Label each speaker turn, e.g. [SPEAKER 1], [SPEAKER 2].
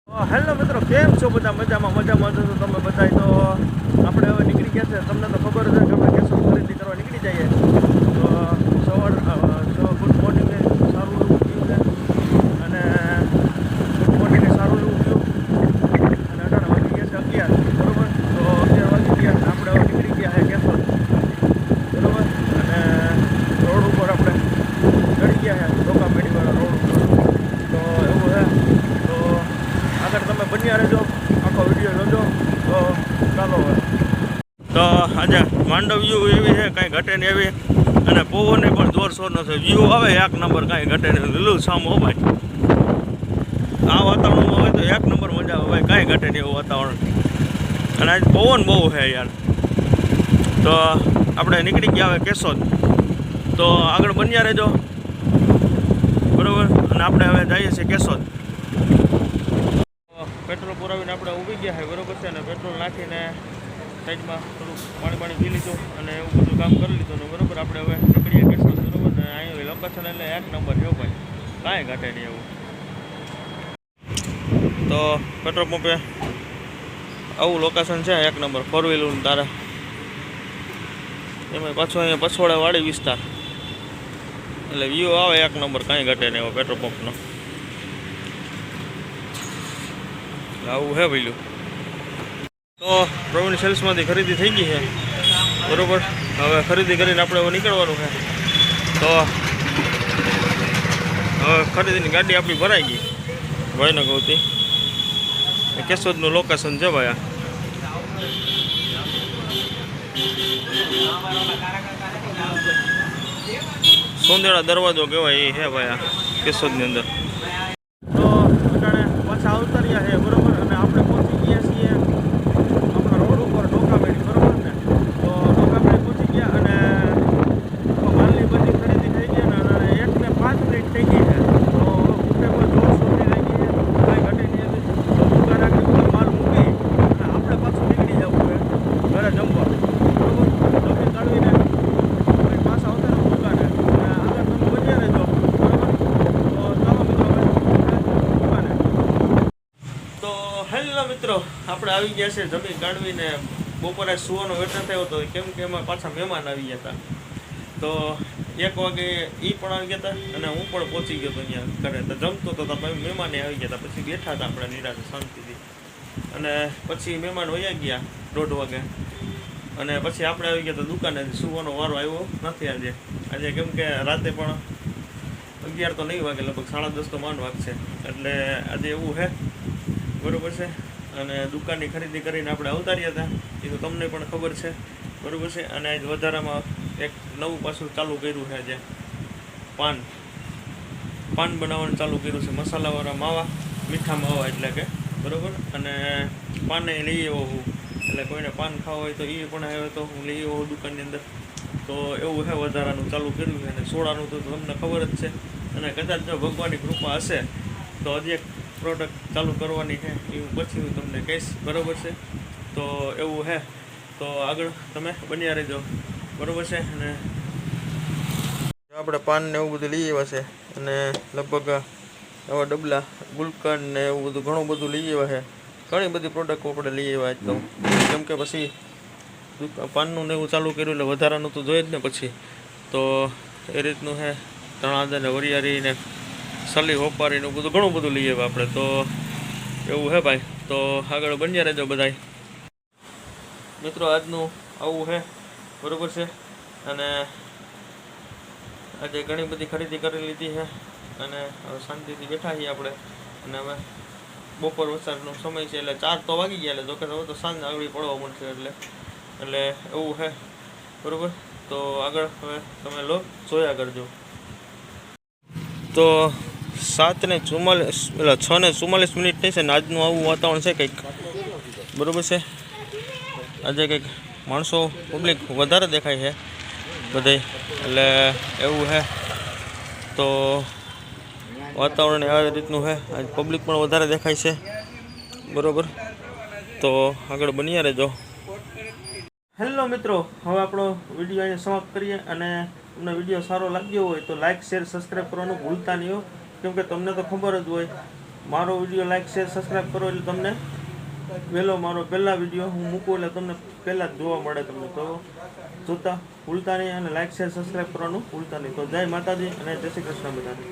[SPEAKER 1] Hello મિત્રો, કેમ છો બધા? મજામાં છો તો તમે બધાય. તો આપણે હવે નીકળી ગયા છે. તમને તો ખબર છે કે આપણે કેશોદ ખરીદી કરવા નીકળી જઈએ. તો ગુડ મોર્નિંગ સારું એવું વ્યૂ છે અને ગુડ મોર્નિંગ સારું એવું વ્યૂ અને 18 વાગી ગયા છે 11, બરોબર. તો 11 વાગી ગયા આપણે હવે નીકળી ગયા છે કેશોદ, બરોબર. અને રોડ ઉપર આપણે ચડી ગયા છે ડોકામેડીવાળા રોડ ઉપર. તો એવું છે. તો આગળ તમે બન્યા રહેજો, આખો વિડીયો જોજો. તો ચાલો હવે. તો આજે માંડવ્યુ એવી છે, કાંઈ ઘટે ને એવી, અને પવને પણ જોરશોર નથી. વ્યૂ આવે એક નંબર, કાંઈ ઘટે ને લીલું સામું ભાઈ. આ વાતાવરણમાં હોય તો એક નંબર મજા આવે ભાઈ, કાંઈ ઘટે નહીં એવું વાતાવરણ. અને આજ પવન બહુ છે યાર. તો આપણે નીકળી ગયા હવે કેશોદ. તો આગળ બન્યા રહેજો, બરાબર. અને આપણે હવે જઈએ છીએ કેશોદ. પેટ્રોલ પુરાવીને આપણે ઊભી ગયા છે, બરોબર છે. અને પેટ્રોલ નાખીને સાઈડમાં થોડું પાણી પી લીધું અને એવું બધું કામ કરી લીધું ને, બરોબર. આપણે હવે નીકળીએ કેશોદ, બરોબર. ને અહીં લોકેશન એટલે એક નંબર છે ભાઈ, કાંઈ ઘટે નહીં એવું. તો પેટ્રોલ પંપે આવું લોકેશન છે, એક નંબર. 4 વ્હીલર તારે એમાં પાછું અહીંયા પછવાડાવાળી વિસ્તાર, એટલે વ્યૂ આવે એક નંબર, કાંઈ ઘટે નહીં એવો પેટ્રોલ પંપનો. આવું હે પેલું. તો પ્રવીણ સેલ્સમાંથી ખરીદી થઈ ગઈ છે, બરોબર. હવે ખરીદી કરીને આપણે હવે નીકળવાનું છે. તો હવે ખરીદીની ગાડી આપણી ભરાઈ ગઈ ભાઈને કહુંથી. કેશોદનું લોકેશન છે ભાઈ. આ સોંદેડા દરવાજો કહેવાય એ છે ભાઈ આ કેશોદની અંદર. તો અટાણે પાછા અવતર્યા છે, બરોબર. અને આપણે પહોંચી ગયા છીએ આપણા રોડ ઉપર ડોકામેડી, બરોબર ને. તો ડોકામેડી પહોંચી ગયા અને માલની બધી ખરીદી થઈ ગઈ અને 1 ને 5 મિનિટ થઈ ગઈ છે. તો ઉપર જોર શોધી લાગી છે, કાંઈ ઘટે નહીં. દુકાન આખી ઉપર માલ મૂકી અને આપણે પાછું નીકળી જવું છે ઘરે જમવા, બરોબર. જમી કાઢવીને પાછા અવતર્યા દુકાને. અને આગળ તમે બન્યા રહેજો, બરોબર. તો ચાલો હેલો મિત્રો, આપણે આવી ગયા છે જમી કાઢવીને. બપોરે સુવાનો વેટર થયો હતો, કેમ કે એમાં પાછા મહેમાન આવી ગયા હતા. તો 1 વાગે એ પણ આવી ગયા હતા અને હું પણ પહોંચી ગયો હતો અહીંયા ઘરે. તો જમતો હતો, મહેમાને આવી ગયા હતા. પછી બેઠા હતા આપણે નિરાશે શાંતિથી. અને પછી મહેમાન વયા ગયા 1:30 વાગે. અને પછી આપણે આવી ગયા તો દુકાને. સુવાનો વારો આવ્યો નથી આજે કેમ કે રાતે પણ 11 તો નહીં વાગે, લગભગ 10:30 તો માંડ વાગશે. એટલે આજે એવું છે, બરોબર છે. અને દુકાનની ખરીદી કરીને આપણે અવતાર્યા હતા, એ તો તમને પણ ખબર છે, બરોબર છે. અને આજ વધારામાં એક નવું પાછું ચાલુ કર્યું છે. આજે પાન બનાવવાનું ચાલુ કર્યું છે, મસાલાવાળા માવા, મીઠા માવા એટલે કે, બરોબર. અને પાને લઈ આવ્યો હું, એટલે કોઈને પાન ખાવા હોય તો એ પણ આવે તો હું લઈ આવ્યો દુકાનની અંદર. તો એવું છે, વધારાનું ચાલુ કર્યું છે. અને સોડાનું તો તમને ખબર જ છે. અને કદાચ જો ભગવાનની કૃપા હશે તો હજી એક પ્રોડક્ટ ચાલુ કરવાની છે, એ હું પછી હું તમને કહીશ, બરાબર છે. તો એવું છે. તો આગળ તમે બન્યા રહેજો, બરાબર છે. અને આપણે પાન ને એવું બધું લઈ આવ્યા છે. અને લગભગ એવા ડબલા ગુલકંદ ને એવું બધું ઘણું બધું લઈ આવ્યા છે. ઘણી બધી પ્રોડક્ટ આપણે લઈ આવ્યા આજ તો, કેમ કે પછી પાનનું ને એવું ચાલુ કર્યું એટલે વધારાનું તો જોઈએ જ ને પછી. તો એ રીતનું છે. તણાદા ને વરિયાળી ને સલી હોપારીને બધું ઘણું બધું લઈએ આપણે. તો એવું છે ભાઈ. તો આગળ બન્યા રહેજો બધાય મિત્રો. આજનું આવું છે, બરાબર છે. અને આજે ઘણી બધી ખરીદી કરી લીધી છે અને હવે શાંતિથી બેઠા છીએ આપણે. અને હવે બપોર વરસાદનો સમય છે એટલે 4 તો વાગી ગયા. એટલે જોકે હવે તો સાંજ આગળ પડવા મળશે એટલે એવું છે, બરાબર. તો આગળ હવે તમે લો જોયા કરજો. તો 6:44 થઈ છે ને આજનું આવું વાતાવરણ છે કંઈક, બરાબર છે. આજે કંઈક માણસો પબ્લિક વધારે દેખાય છે બધે, એટલે એવું છે. તો વાતાવરણ આ રીતનું છે. આજ પબ્લિક પણ વધારે દેખાય છે, બરાબર. તો આગળ બન્યા રહેજો. હેલો મિત્રો, હવે આપણો વિડીયો અહીંયા સમાપ્ત કરીએ. અને તમને વિડીયો સારો લાગ્યો હોય તો લાઇક, શેર, સબસ્ક્રાઈબ કરવાનું ભૂલતા નહીં હો, કેમ કે તમને તો ખબર જ હોય મારો વિડીયો લાઈક શેર સબસ્ક્રાઈબ કરો એટલે તમને મારો પહેલા વિડીયો હું મૂકું એટલે તમને પહેલાં જ જોવા મળે તમને. તો જોતા ભૂલતા નહીં અને લાઈક શેર સબસ્ક્રાઈબ કરવાનું ભૂલતા નહીં. તો જય માતાજી અને જય શ્રી કૃષ્ણ બધાને.